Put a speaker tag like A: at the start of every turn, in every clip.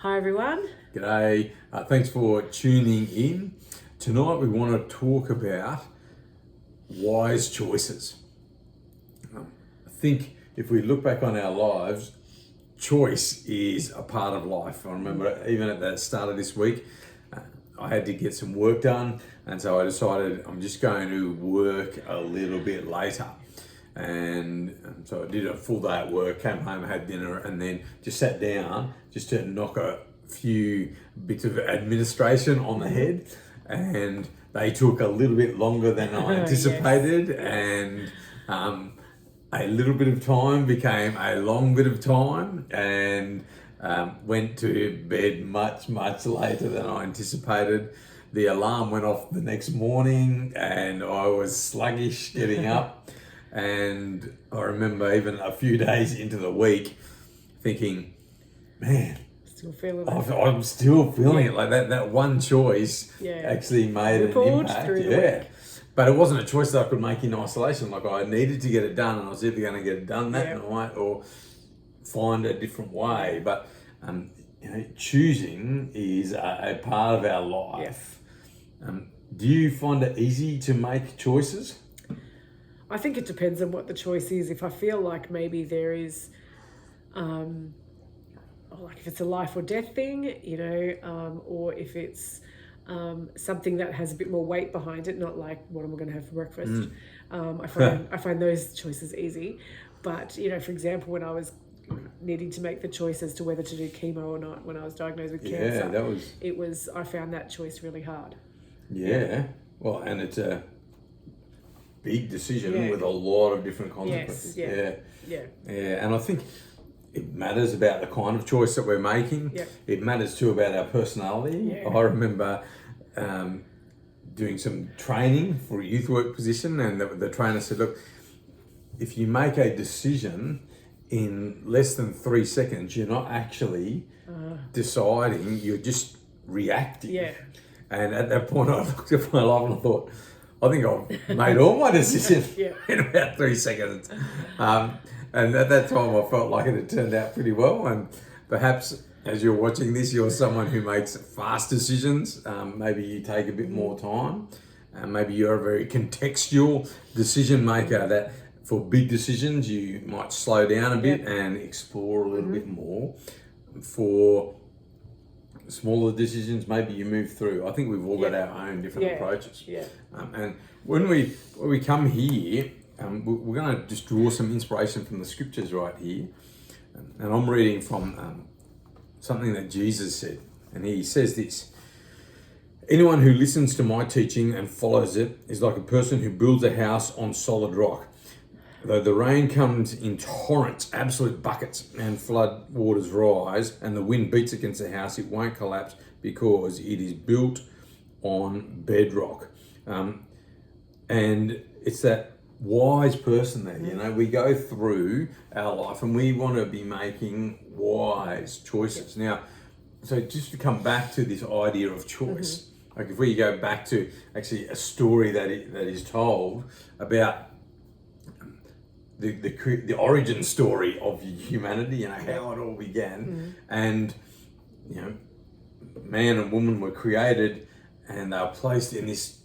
A: Hi everyone.
B: G'day, thanks for tuning in. Tonight we want to talk about wise choices. I think if we look back on our lives, choice is a part of life. I remember even at the start of this week, I had to get some work done, and so I decided I'm just going to work a little bit later. And so I did a full day at work, came home, had dinner, and then just sat down just to knock a few bits of administration on the head. And they took a little bit longer than I anticipated.
A: Yes.
B: And a little bit of time became a long bit of time, and went to bed much later than I anticipated. The alarm went off the next morning and I was sluggish getting up. And I remember even a few days into the week thinking, man,
A: Still feeling
B: I'm still feeling it. Like that one choice actually made an impact.
A: through the week.
B: But it wasn't a choice that I could make in isolation. Like I needed to get it done, and I was either going to get it done that night or find a different way. But choosing is a part of our life. Do you find it easy to make choices?
A: I think it depends on what the choice is. If I feel like maybe there is, like if it's a life or death thing, or if it's something that has a bit more weight behind it, not like what am I going to have for breakfast. I find those choices easy. But for example, when I was needing to make the choice as to whether to do chemo or not when I was diagnosed with cancer, I found that choice really hard.
B: Yeah. Well, and it's a big decision with a lot of different consequences.
A: Yeah.
B: And I think it matters about the kind of choice that we're making. It matters too about our personality. I remember doing some training for a youth work position, and the trainer said, look, if you make a decision in less than 3 seconds, you're not actually deciding, you're just reacting. And at that point I looked at my life and I thought, I think I've made all my decisions in about 3 seconds. And at that time I felt like it had turned out pretty well. And perhaps as you're watching this, you're someone who makes fast decisions. Maybe you take a bit more time. Maybe you're a very contextual decision maker that for big decisions you might slow down a bit and explore a little bit more. For smaller decisions, maybe you move through. I think we've all got our own different approaches. And when we come here, we're going to just draw some inspiration from the scriptures right here. And I'm reading from something that Jesus said. And he says this: anyone who listens to my teaching and follows it is like a person who builds a house on solid rock. Though the rain comes in torrents, absolute buckets, and flood waters rise, and the wind beats against the house, it won't collapse because it is built on bedrock. And it's that wise person there, we go through our life and we want to be making wise choices. Now, so just to come back to this idea of choice, like if we go back to actually a story that is told about the origin story of humanity, how it all began, and man and woman were created, and they were placed in this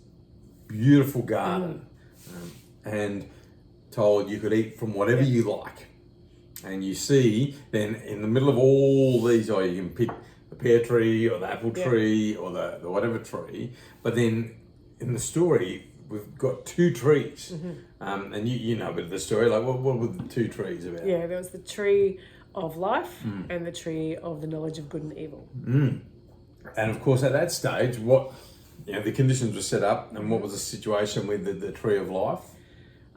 B: beautiful garden, and told you could eat from whatever you like. And you see, then in the middle of all these, you can pick the pear tree or the apple tree or the whatever tree, but then in the story we've got two trees. And you know a bit of the story. Like, what were the two trees about?
A: Yeah, there was the tree of life and the tree of the knowledge of good and evil.
B: And of course, at that stage, what the conditions were set up, and what was the situation with the tree of life?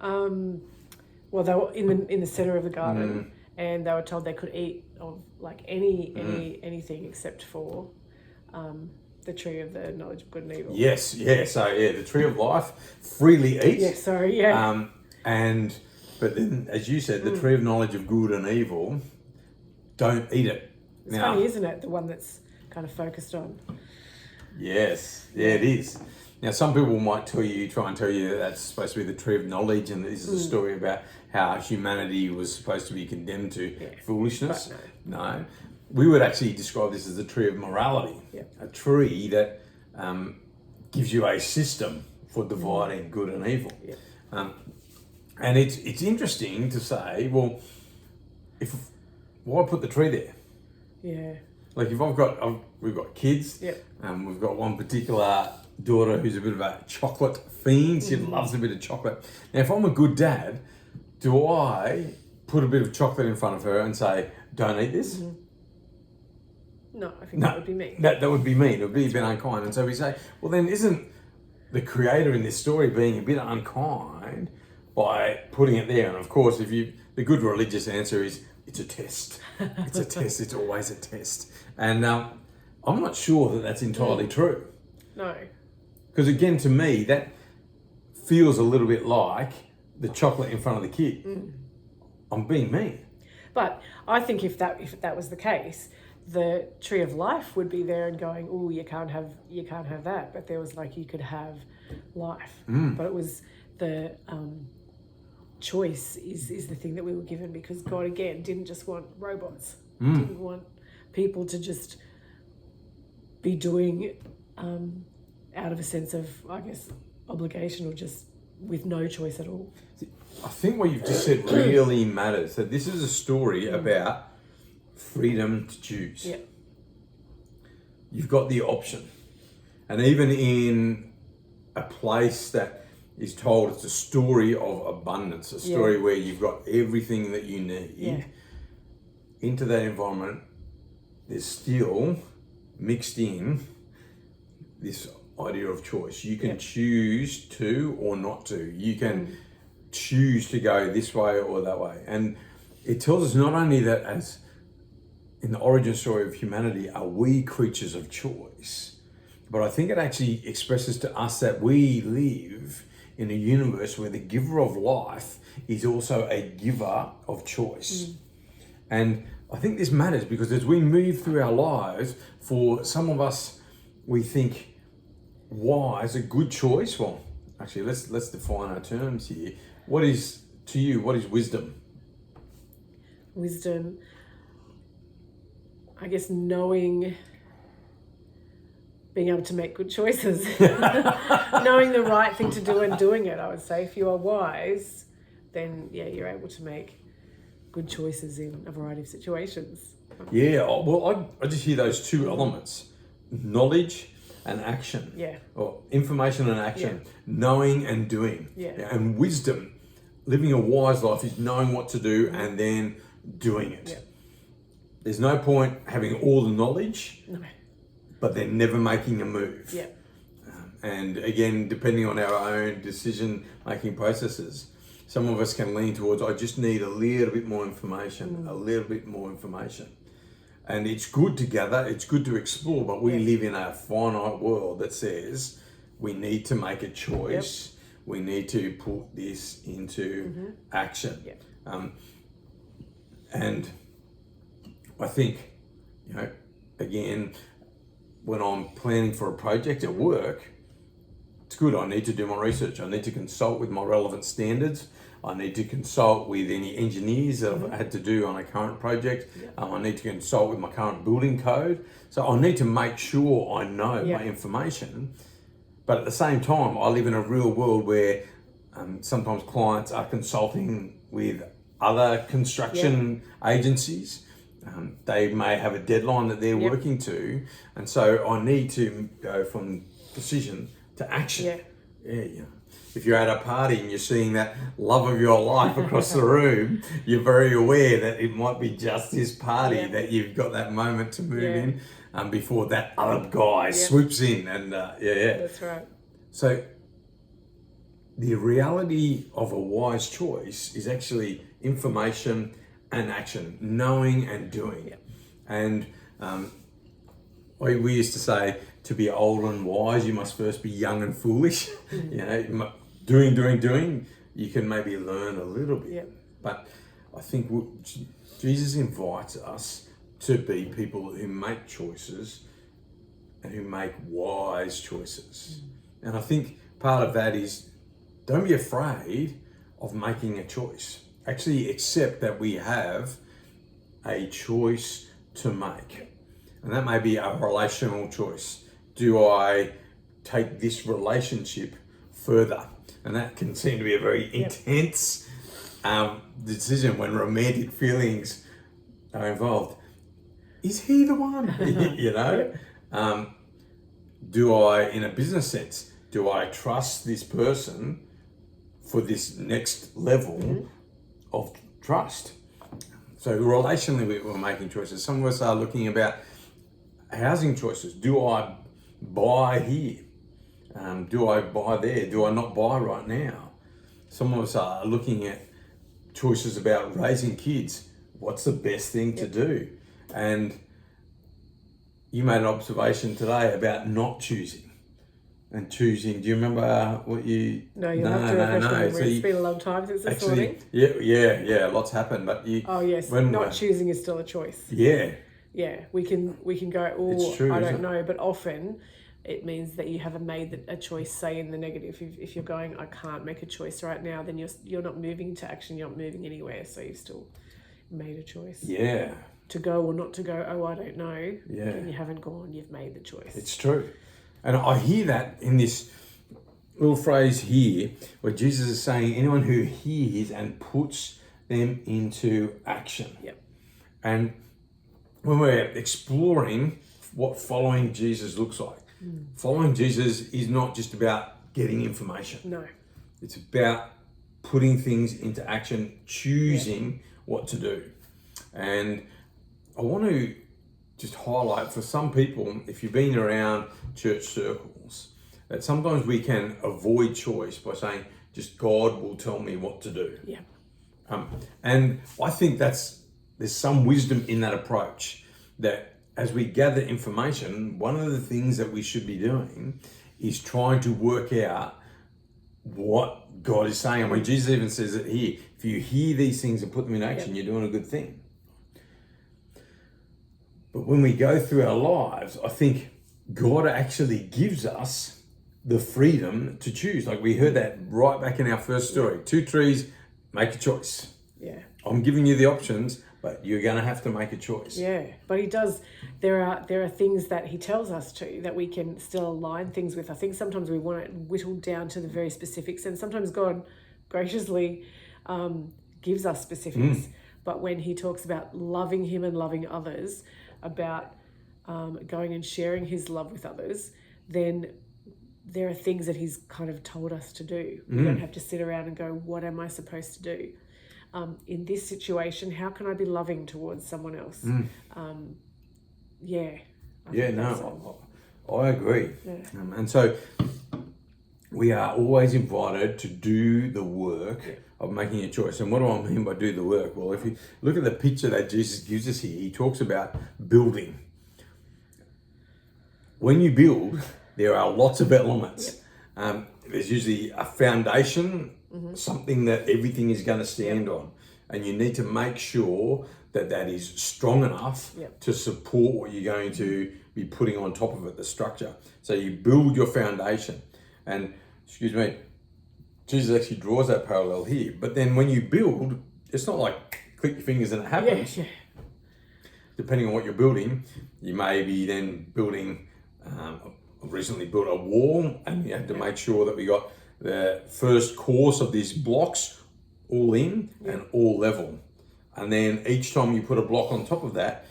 A: Well, they were in the center of the garden, and they were told they could eat of like anything except for the tree of the knowledge of good and evil.
B: Yes, yeah. So the tree of life, freely eat.
A: Yeah, sorry, yeah.
B: But then, as you said, the tree of knowledge of good and evil, don't eat it.
A: It's funny, isn't it? The one that's kind of focused on.
B: Yes, yeah, it is. Now, some people might try and tell you that that's supposed to be the tree of knowledge, and this is a story about how humanity was supposed to be condemned to foolishness.
A: But
B: No. we would actually describe this as the tree of morality.
A: Yeah.
B: A tree that gives you a system for dividing good and evil.
A: Yeah.
B: And it's interesting to say, well, why put the tree there?
A: Yeah.
B: Like if we've got kids.
A: Yeah.
B: We've got one particular daughter who's a bit of a chocolate fiend. She loves a bit of chocolate. Now, if I'm a good dad, do I put a bit of chocolate in front of her and say, "Don't eat this"?
A: No, I think that would be me.
B: That would be mean. It would be a bit unkind. And so we say, well, then isn't the creator in this story being a bit unkind by putting it there? And of course, the good religious answer is, it's a test. It's a test. It's always a test. And I'm not sure that that's entirely true.
A: No.
B: Because again, to me, that feels a little bit like the chocolate in front of the kid. I'm being mean.
A: But I think if that was the case, the tree of life would be there and going, oh, you can't have that. But there was like, you could have life. But it was the choice is the thing that we were given, because God, again, didn't just want robots. Didn't want people to just be doing out of a sense of, I guess, obligation, or just with no choice at all.
B: I think what you've just said really matters. So this is a story about freedom to choose.
A: Yeah.
B: You've got the option. And even in a place that is told it's a story of abundance, a story where you've got everything that you need, into that environment, there's still mixed in this idea of choice. You can choose to or not to. You can choose to go this way or that way. And it tells us not only that as in the origin story of humanity are we creatures of choice, but I think it actually expresses to us that we live in a universe where the giver of life is also a giver of choice. And I think this matters because as we move through our lives, for some of us, we think wise, a good choice. Well, actually, let's define our terms here. What is wisdom?
A: Wisdom, I guess, knowing, being able to make good choices, knowing the right thing to do and doing it. I would say if you are wise, then you're able to make good choices in a variety of situations.
B: Yeah, well, I just hear those two elements, knowledge and action.
A: Yeah.
B: Or information and action, knowing and doing.
A: Yeah.
B: And wisdom, living a wise life is knowing what to do and then doing it.
A: Yeah.
B: There's no point having all the knowledge,
A: No.
B: but then never making a move.
A: Yeah.
B: And again, depending on our own decision-making processes, some of us can lean towards, I just need a little bit more information, a little bit more information. And it's good to gather, it's good to explore, but we live in a finite world that says we need to make a choice. We need to put this into action. And I think, again, when I'm planning for a project at work, it's good. I need to do my research. I need to consult with my relevant standards. I need to consult with any engineers that I've had to do on a current project. I need to consult with my current building code. So I need to make sure I know my information. But at the same time, I live in a real world where sometimes clients are consulting with other construction agencies. They may have a deadline that they're working to. And so I need to go from decision to action. If you're at a party and you're seeing that love of your life across the room, you're very aware that it might be just this party that you've got that moment to move in before that other guy swoops in. And
A: That's right.
B: So the reality of a wise choice is actually information and action, knowing and doing. And we used to say, to be old and wise, you must first be young and foolish. Doing, you can maybe learn a little bit. But I think Jesus invites us to be people who make choices and who make wise choices. And I think part of that is, don't be afraid of making a choice. Actually accept that we have a choice to make. And that may be a relational choice. Do I take this relationship further? And that can seem to be a very intense decision when romantic feelings are involved. Is he the one? You know? Do I, in a business sense, do I trust this person for this next level of trust? So relationally, we're making choices. Some of us are looking about housing choices. Do I buy here? Do I buy there? Do I not buy right now? Some of us are looking at choices about raising kids. What's the best thing to do? And you made an observation today about not choosing and choosing. Do you remember what you?
A: No, you'll have to refresh my memory. So it's been a long time since this morning.
B: Yeah. Lots happened, but you.
A: Oh yes, not choosing is still a choice.
B: Yeah.
A: Yeah, we can go. Oh,
B: it's true,
A: I don't know, but often it means that you haven't made a choice. Say in the negative, if you're going, I can't make a choice right now, then you're not moving to action. You're not moving anywhere, so you've still made a choice.
B: Yeah.
A: To go or not to go, oh, I don't know.
B: Yeah.
A: And you haven't gone, you've made the choice.
B: It's true. And I hear that in this little phrase here where Jesus is saying, anyone who hears and puts them into action.
A: Yep.
B: And when we're exploring what following Jesus looks like, following Jesus is not just about getting information.
A: No.
B: It's about putting things into action, choosing what to do. And I want to just highlight for some people, if you've been around church circles, that sometimes we can avoid choice by saying, just God will tell me what to do.
A: Yeah.
B: And I think there's some wisdom in that approach, that as we gather information, one of the things that we should be doing is trying to work out what God is saying. And when Jesus even says it here, if you hear these things and put them in action, you're doing a good thing. But when we go through our lives, I think God actually gives us the freedom to choose. Like we heard that right back in our first story. 2 trees, make a choice.
A: Yeah.
B: I'm giving you the options, but you're going to have to make a choice.
A: Yeah, but he does. There are things that he tells us to that we can still align things with. I think sometimes we want it whittled down to the very specifics, and sometimes God graciously gives us specifics. But when he talks about loving him and loving others, about going and sharing his love with others, then there are things that he's kind of told us to do. We don't have to sit around and go, what am I supposed to do? In this situation, how can I be loving towards someone else?
B: I agree. Yeah. And so we are always invited to do the work of making a choice. And what do I mean by do the work? Well, if you look at the picture that Jesus gives us here, he talks about building. When you build, there are lots of elements. There's usually a foundation, something that everything is going to stand on. And you need to make sure that that is strong enough to support what you're going to be putting on top of it, the structure. So you build your foundation. And, Jesus actually draws that parallel here. But then when you build, it's not like click your fingers and it happens.
A: Yeah.
B: Depending on what you're building, you may be then building, I've recently built a wall, and we had to make sure that we got the first course of these blocks all in and all level. And then each time you put a block on top of that,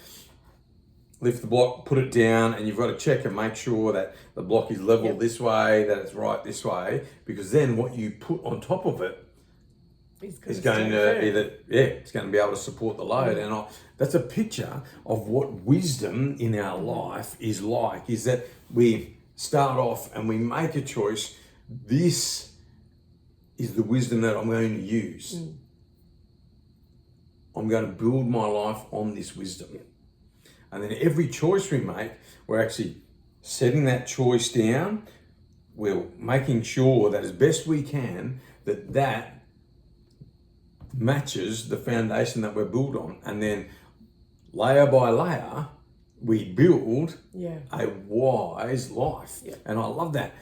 B: lift the block, put it down, and you've got to check and make sure that the block is level this way, that it's right this way, because then what you put on top of it is going to it's going to be able to support the load. And that's a picture of what wisdom in our life is like, is that we start off and we make a choice. This is the wisdom that I'm going to use. I'm going to build my life on this wisdom. And then every choice we make, we're actually setting that choice down. We're making sure that as best we can, that matches the foundation that we're built on. And then layer by layer, we build a wise life. And I love that.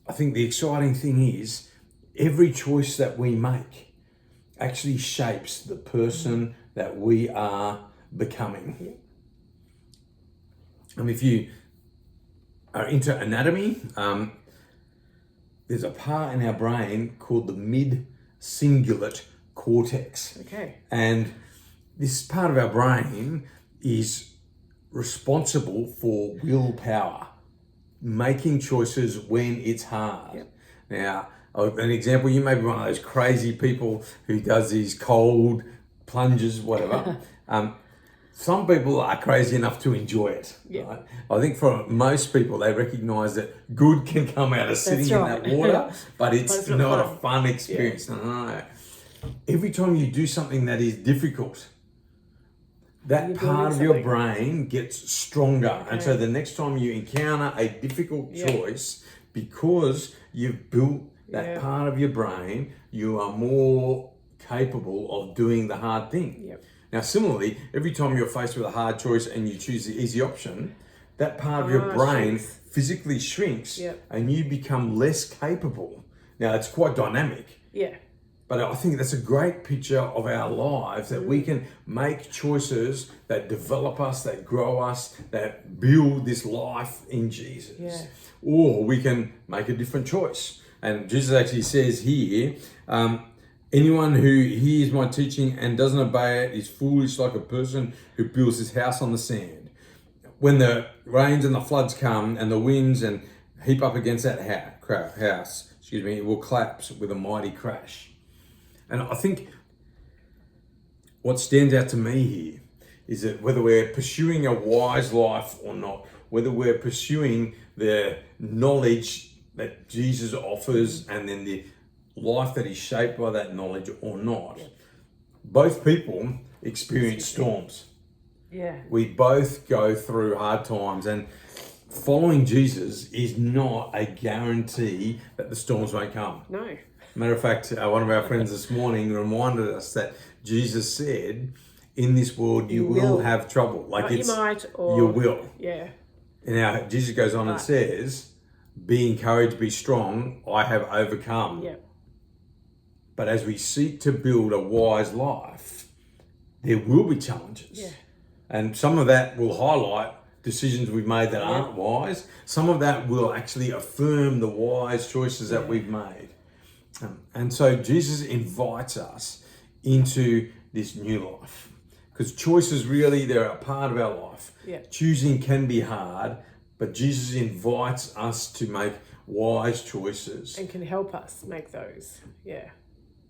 B: I think the exciting thing is every choice that we make actually shapes the person that we are becoming. If you are into anatomy, there's a part in our brain called the mid-cingulate cortex.
A: Okay.
B: And this part of our brain is responsible for willpower, making choices when it's hard.
A: Yep.
B: Now, an example, you may be one of those crazy people who does these cold plunges, whatever. Some people are crazy enough to enjoy it.
A: Yeah.
B: Right? I think for most people, they recognise that good can come out of sitting in that water, but it's not a fun experience. Yeah. No. Every time you do something that is difficult, that part of your brain gets stronger. Okay. And so the next time you encounter a difficult choice, because you've built that part of your brain, you are more capable of doing the hard thing.
A: Yep.
B: Now, similarly, every time you're faced with a hard choice and you choose the easy option, that part of your brain physically shrinks and you become less capable. Now, it's quite dynamic.
A: Yeah.
B: But I think that's a great picture of our lives, that we can make choices that develop us, that grow us, that build this life in Jesus.
A: Yeah.
B: Or we can make a different choice. And Jesus actually says here, anyone who hears my teaching and doesn't obey it is foolish like a person who builds his house on the sand. When the rains and the floods come and the winds and heap up against that house, it will collapse with a mighty crash. And I think what stands out to me here is that whether we're pursuing a wise life or not, whether we're pursuing the knowledge that Jesus offers and then the life that is shaped by that knowledge or not, both people experience storms.
A: Yeah.
B: We both go through hard times, and following Jesus is not a guarantee that the storms won't come.
A: No.
B: Matter of fact, one of our friends this morning reminded us that Jesus said, in this world you will have trouble. Like
A: you might, or
B: you will.
A: Yeah.
B: And now Jesus goes on and says, be encouraged, be strong, I have overcome.
A: Yeah.
B: But as we seek to build a wise life, there will be challenges.
A: Yeah.
B: And some of that will highlight decisions we've made that aren't wise. Some of that will actually affirm the wise choices that we've made. And so Jesus invites us into this new life, because choices really, they're a part of our life.
A: Yeah.
B: Choosing can be hard, but Jesus invites us to make wise choices.
A: And can help us make those. Yeah.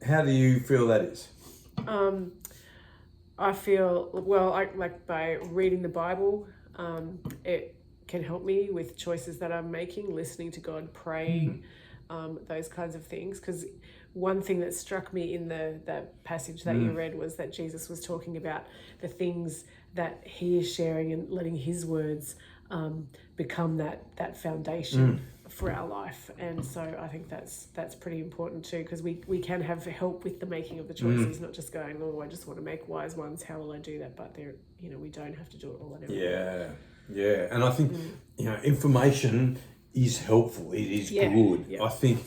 B: How do you feel that is?
A: I feel, like by reading the Bible, it can help me with choices that I'm making, listening to God, praying, those kinds of things. Because one thing that struck me in that passage that you read was that Jesus was talking about the things that he is sharing and letting his words become that foundation for our life. And so I think that's pretty important too, because we can have help with the making of the choices, not just going, oh, I just want to make wise ones, how will I do that? But there, we don't have to do it all at every
B: Yeah. And I think information is helpful. It is good. I think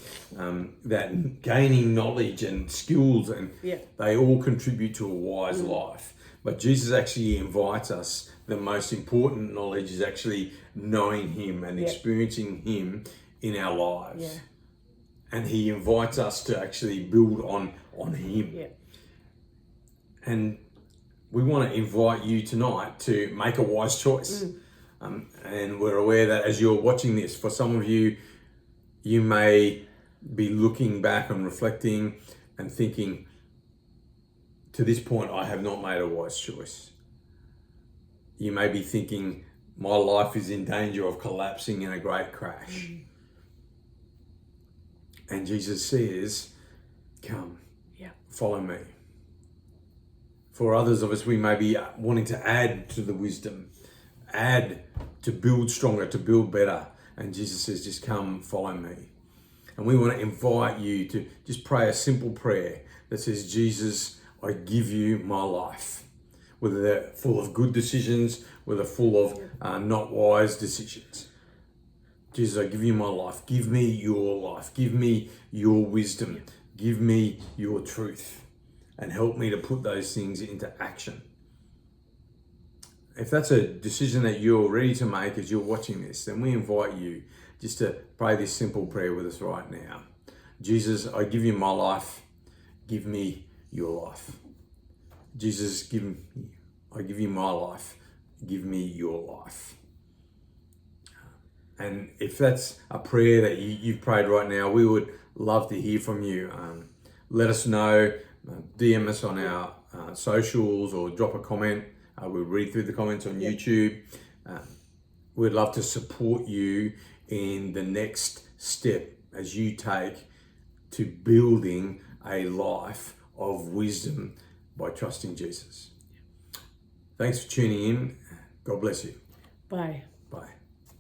B: that gaining knowledge and skills and they all contribute to a wise life. But Jesus actually invites us. The most important knowledge is actually knowing him and experiencing him in our lives.
A: Yeah.
B: And he invites us to actually build on him.
A: Yeah.
B: And we want to invite you tonight to make a wise choice. And we're aware that as you're watching this, for some of you, you may be looking back and reflecting and thinking, to this point, I have not made a wise choice. You may be thinking, my life is in danger of collapsing in a great crash. And Jesus says, come, follow me. For others of us, we may be wanting to add to the wisdom, add to build stronger, to build better. And Jesus says, just come, follow me. And we want to invite you to just pray a simple prayer that says, Jesus, I give you my life. Whether they're full of good decisions, whether full of not wise decisions. Jesus, I give you my life. Give me your life. Give me your wisdom. Give me your truth. And help me to put those things into action. if that's a decision that you're ready to make as you're watching this, then we invite you just to pray this simple prayer with us right now. Jesus, I give you my life. Give me your life. Jesus, I give you my life. Give me your life. And if that's a prayer that you've prayed right now, we would love to hear from you. Let us know. DM us on our socials or drop a comment. We'll read through the comments on YouTube. We'd love to support you in the next step as you take to building a life of wisdom by trusting Jesus. Thanks for tuning in. God bless you.
A: Bye.
B: Bye.